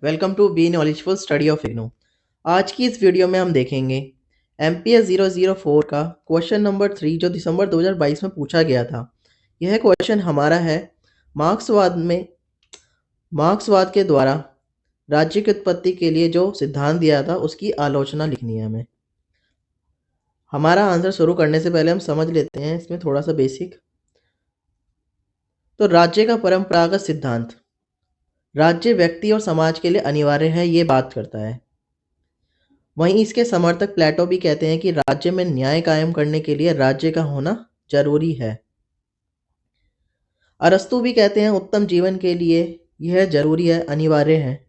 Welcome to be knowledgeful study of IGNOU. आज की इस वीडियो में हम देखेंगे MPS 004 का क्वेश्चन नंबर 3 जो दिसंबर 2022 में पूछा गया था। यह क्वेश्चन हमारा है मार्क्सवाद के द्वारा राज्य की उत्पत्ति के लिए जो सिद्धांत दिया था उसकी आलोचना लिखनी है हमें। हमारा आंसर शुरू करने से पहले हम समझ लेते हैं इसमें थोड़ा सा बेसिक। तो राज्य का परंपरागत सिद्धांत, राज्य व्यक्ति और समाज के लिए अनिवार्य है, ये बात करता है। वहीं इसके समर्थक प्लेटो भी कहते हैं कि राज्य में न्याय कायम करने के लिए राज्य का होना जरूरी है। अरस्तु भी कहते हैं उत्तम जीवन के लिए यह जरूरी है, अनिवार्य है।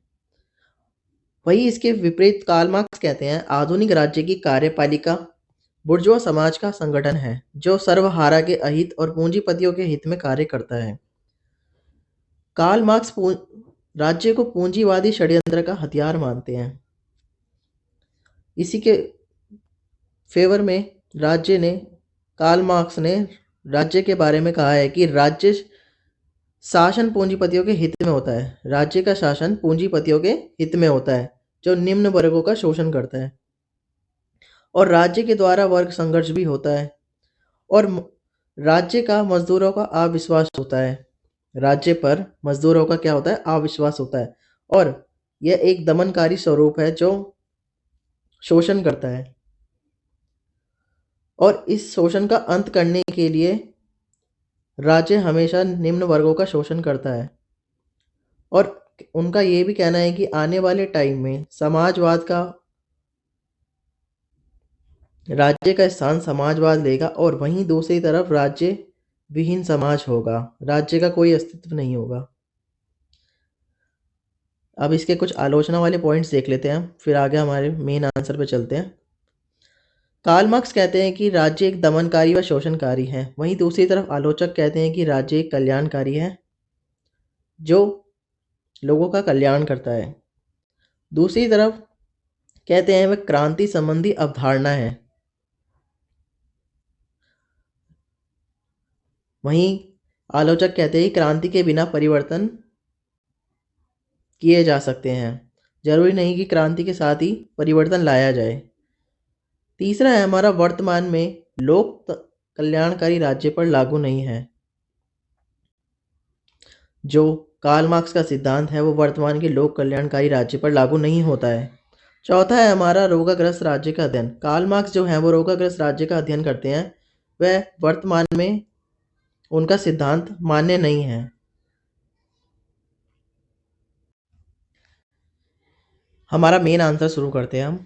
वहीं इसके विपरीत कार्ल मार्क्स कहते हैं आधुनिक राज्य की कार्यपालिका बुर्जुआ समाज का संगठन है जो सर्वहारा के अहित और पूंजीपतियों के हित में कार्य करता है। कार्ल मार्क्स राज्य को पूंजीवादी षड्यंत्र का हथियार मानते हैं। इसी के फेवर में कार्ल मार्क्स ने राज्य के बारे में कहा है कि राज्य शासन पूंजीपतियों के हित में होता है। राज्य का शासन पूंजीपतियों के हित में होता है जो निम्न वर्गों का शोषण करता है, और राज्य के द्वारा वर्ग संघर्ष भी होता है, और राज्य का मजदूरों का अविश्वास होता है। राज्य पर मजदूरों का क्या होता है? अविश्वास होता है, और यह एक दमनकारी स्वरूप है जो शोषण करता है। और इस शोषण का अंत करने के लिए राज्य हमेशा निम्न वर्गों का शोषण करता है। और उनका ये भी कहना है कि आने वाले टाइम में राज्य का स्थान समाजवाद लेगा, और वहीं दूसरी तरफ राज्य विहीन समाज होगा, राज्य का कोई अस्तित्व नहीं होगा। अब इसके कुछ आलोचना वाले पॉइंट्स देख लेते हैं, फिर आगे हमारे मेन आंसर पे चलते हैं। कार्ल मार्क्स कहते हैं कि राज्य एक दमनकारी व शोषणकारी है। वहीं दूसरी तरफ आलोचक कहते हैं कि राज्य एक कल्याणकारी है जो लोगों का कल्याण करता है। दूसरी तरफ कहते हैं वह क्रांति संबंधी अवधारणा है। वहीं आलोचक कहते हैं कि क्रांति के बिना परिवर्तन किए जा सकते हैं, जरूरी नहीं कि क्रांति के साथ ही परिवर्तन लाया जाए। तीसरा है हमारा वर्तमान में लोक कल्याणकारी राज्य पर लागू नहीं है। जो कार्ल मार्क्स का सिद्धांत है वो वर्तमान के लोक कल्याणकारी राज्य पर लागू नहीं होता है। चौथा है हमारा रोगाग्रस्त राज्य का अध्ययन। कार्ल मार्क्स जो है वो रोगाग्रस्त राज्य का अध्ययन करते हैं, वह वर्तमान में उनका सिद्धांत मान्य नहीं है। हमारा मेन आंसर शुरू करते हैं हम।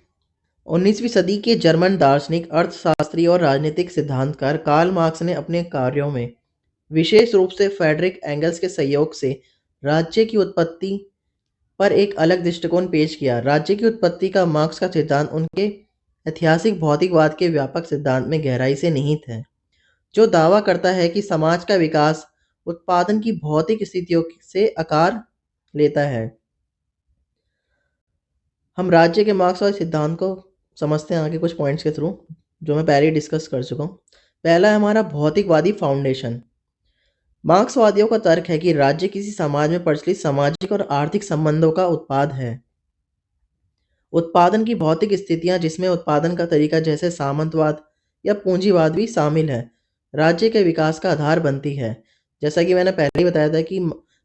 19वीं सदी के जर्मन दार्शनिक, अर्थशास्त्री और राजनीतिक सिद्धांतकार कार्ल मार्क्स ने अपने कार्यों में विशेष रूप से फ्रेडरिक एंगल्स के सहयोग से राज्य की उत्पत्ति पर एक अलग दृष्टिकोण पेश किया। राज्य की उत्पत्ति का मार्क्स का सिद्धांत उनके ऐतिहासिक भौतिकवाद के व्यापक सिद्धांत में गहराई से निहित है, जो दावा करता है कि समाज का विकास उत्पादन की भौतिक स्थितियों से आकार लेता है। हम राज्य के मार्क्सवादी सिद्धांत को समझते हैं आगे कुछ पॉइंट्स के थ्रू, जो मैं पहले ही डिस्कस कर चुका हूँ। पहला है हमारा भौतिकवादी फाउंडेशन। मार्क्सवादियों का तर्क है कि राज्य किसी समाज में प्रचलित सामाजिक और आर्थिक संबंधों का उत्पाद है। उत्पादन की भौतिक स्थितियां, जिसमें उत्पादन का तरीका जैसे सामंतवाद या पूंजीवाद भी शामिल है, राज्य के विकास का आधार बनती है। जैसा कि मैंने पहले ही बताया था कि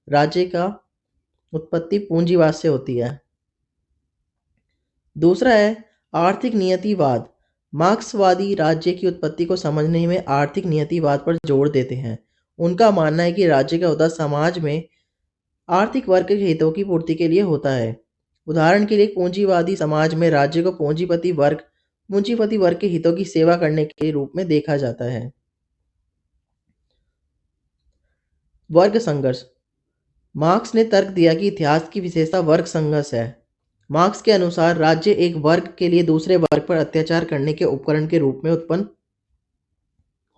राज्य का उत्पत्ति पूंजीवाद से होती है। दूसरा है आर्थिक नियतिवाद। मार्क्सवादी राज्य की उत्पत्ति को समझने में आर्थिक नियतिवाद पर जोर देते हैं। उनका मानना है कि राज्य का उद्देश्य समाज में आर्थिक वर्ग के हितों की पूर्ति के लिए होता है। उदाहरण के लिए पूंजीवादी समाज में राज्य को पूंजीपति वर्ग के हितों की सेवा करने के रूप में देखा जाता है। वर्ग संघर्ष। मार्क्स ने तर्क दिया कि इतिहास की विशेषता वर्ग संघर्ष है। मार्क्स के अनुसार राज्य एक वर्ग के लिए दूसरे वर्ग पर अत्याचार करने के उपकरण के रूप में उत्पन्न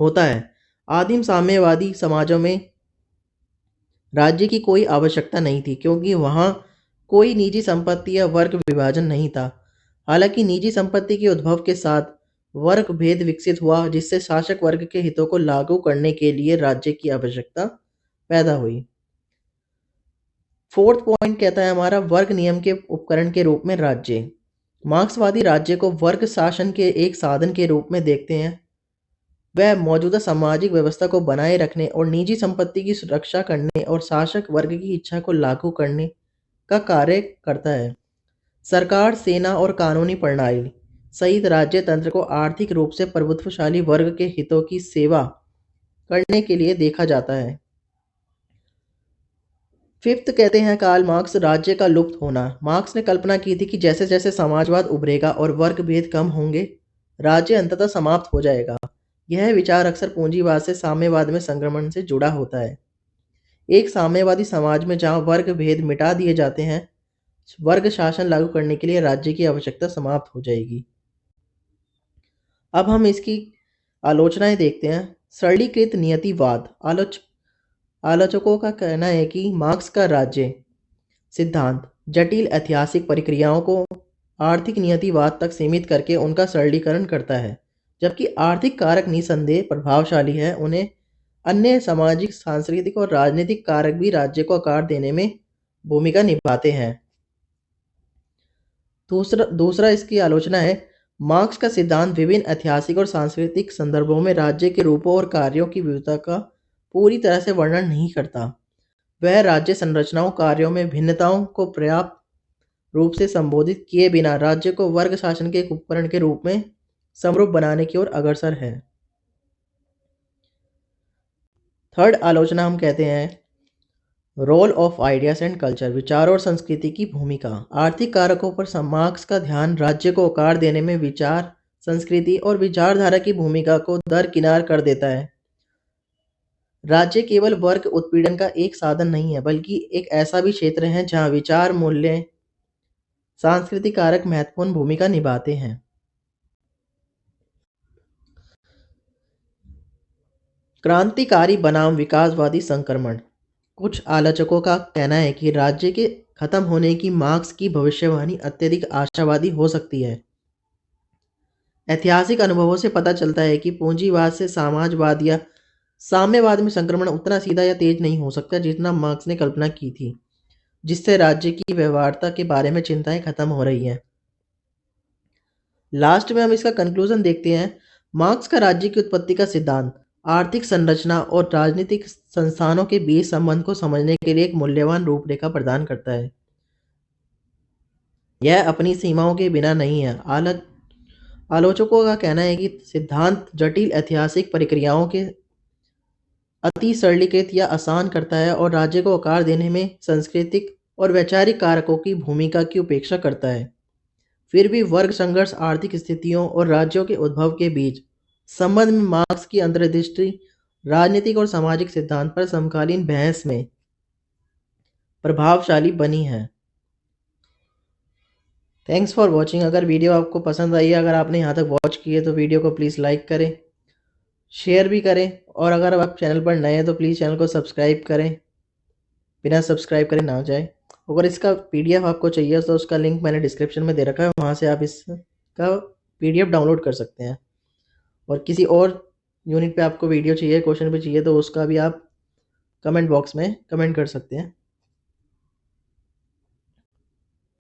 होता है। आदिम साम्यवादी समाजों में राज्य की कोई आवश्यकता नहीं थी, क्योंकि वहां कोई निजी संपत्ति या वर्ग विभाजन नहीं था। हालांकि निजी संपत्ति के उद्भव के साथ वर्ग भेद विकसित हुआ, जिससे शासक वर्ग के हितों को लागू करने के लिए राज्य की आवश्यकता पैदा हुई। फोर्थ पॉइंट कहता है हमारा वर्ग नियम के उपकरण के रूप में राज्य। मार्क्सवादी राज्य को वर्ग शासन के एक साधन के रूप में देखते हैं। वह मौजूदा सामाजिक व्यवस्था को बनाए रखने और निजी संपत्ति की सुरक्षा करने और शासक वर्ग की इच्छा को लागू करने का कार्य करता है। सरकार, सेना और कानूनी प्रणाली सहित राज्य तंत्र को आर्थिक रूप से प्रभुत्वशाली वर्ग के हितों की सेवा करने के लिए देखा जाता है। फिफ्थ कहते हैं कार्ल मार्क्स, राज्य का लुप्त होना। मार्क्स ने कल्पना की थी कि जैसे जैसे समाजवाद उभरेगा और वर्ग भेद कम होंगे, राज्य अंततः समाप्त हो जाएगा। यह विचार अक्सर पूंजीवाद से साम्यवाद में संक्रमण से जुड़ा होता है। एक साम्यवादी समाज में जहां वर्ग भेद मिटा दिए जाते हैं, वर्ग शासन लागू करने के लिए राज्य की आवश्यकता समाप्त हो जाएगी। अब हम इसकी आलोचनाएं देखते हैं। सरलीकृत नियतिवाद। आलोचकों का कहना है कि मार्क्स का राज्य सिद्धांत जटिल ऐतिहासिक प्रक्रियाओं को आर्थिक नियतिवाद तक सीमित करके उनका सरलीकरण करता है। जबकि आर्थिक कारक निसंदेह प्रभावशाली है, उन्हें अन्य सामाजिक, सांस्कृतिक और राजनीतिक कारक भी राज्य को आकार देने में भूमिका निभाते हैं। दूसरा इसकी आलोचना है, मार्क्स का सिद्धांत विभिन्न ऐतिहासिक और सांस्कृतिक संदर्भों में राज्य के रूपों और कार्यों की विविधता का पूरी तरह से वर्णन नहीं करता। वह राज्य संरचनाओं, कार्यों में भिन्नताओं को पर्याप्त रूप से संबोधित किए बिना राज्य को वर्ग शासन के एक उपकरण के रूप में समरूप बनाने की ओर अग्रसर है। थर्ड आलोचना हम कहते हैं role of ideas and culture. विचार और संस्कृति की भूमिका। आर्थिक कारकों पर मार्क्स का ध्यान राज्य को आकार देने में विचार, संस्कृति और विचारधारा की भूमिका को दरकिनार कर देता है। राज्य केवल वर्ग उत्पीड़न का एक साधन नहीं है, बल्कि एक ऐसा भी क्षेत्र है जहां विचार, मूल्य, सांस्कृतिक कारक महत्वपूर्ण भूमिका निभाते हैं। क्रांतिकारी बनाम विकासवादी संक्रमण। कुछ आलोचकों का कहना है कि राज्य के खत्म होने की मार्क्स की भविष्यवाणी अत्यधिक आशावादी हो सकती है। ऐतिहासिक अनुभवों से पता चलता है कि पूंजीवाद से समाजवाद या साम्यवाद में संक्रमण उतना सीधा या तेज नहीं हो सकता जितना मार्क्स ने कल्पना की थी, जिससे राज्य की व्यवहार्यता के बारे में चिंताएं खत्म हो रही हैं। लास्ट में हम इसका कंक्लूजन देखते हैं। मार्क्स का राज्य की उत्पत्ति का सिद्धांत आर्थिक संरचना और राजनीतिक संस्थानों के बीच संबंध को समझने के लिए एक मूल्यवान रूपरेखा प्रदान करता है। यह अपनी सीमाओं के बिना नहीं है। आलोचकों का कहना है कि सिद्धांत जटिल ऐतिहासिक प्रक्रियाओं के अति सरलीकृत या आसान करता है और राज्य को आकार देने में सांस्कृतिक और वैचारिक कारकों की भूमिका की उपेक्षा करता है। फिर भी वर्ग संघर्ष, आर्थिक स्थितियों और राज्यों के उद्भव के बीच संबंध में मार्क्स की अंतर्दृष्टि राजनीतिक और सामाजिक सिद्धांत पर समकालीन बहस में प्रभावशाली बनी है। Thanks for watching. अगर वीडियो आपको पसंद आई है, अगर आपने यहाँ तक वॉच की है तो वीडियो को प्लीज़ लाइक करें, शेयर भी करें, और अगर आप चैनल पर नए हैं तो प्लीज़ चैनल को सब्सक्राइब करें, बिना सब्सक्राइब करे ना जाए। अगर इसका पीडीएफ आपको चाहिए तो उसका लिंक मैंने डिस्क्रिप्शन में दे रखा है, वहाँ से आप इसका पीडीएफ डाउनलोड कर सकते हैं। और किसी और यूनिट पे आपको वीडियो चाहिए, क्वेश्चन पे चाहिए, तो उसका भी आप कमेंट बॉक्स में कमेंट कर सकते हैं।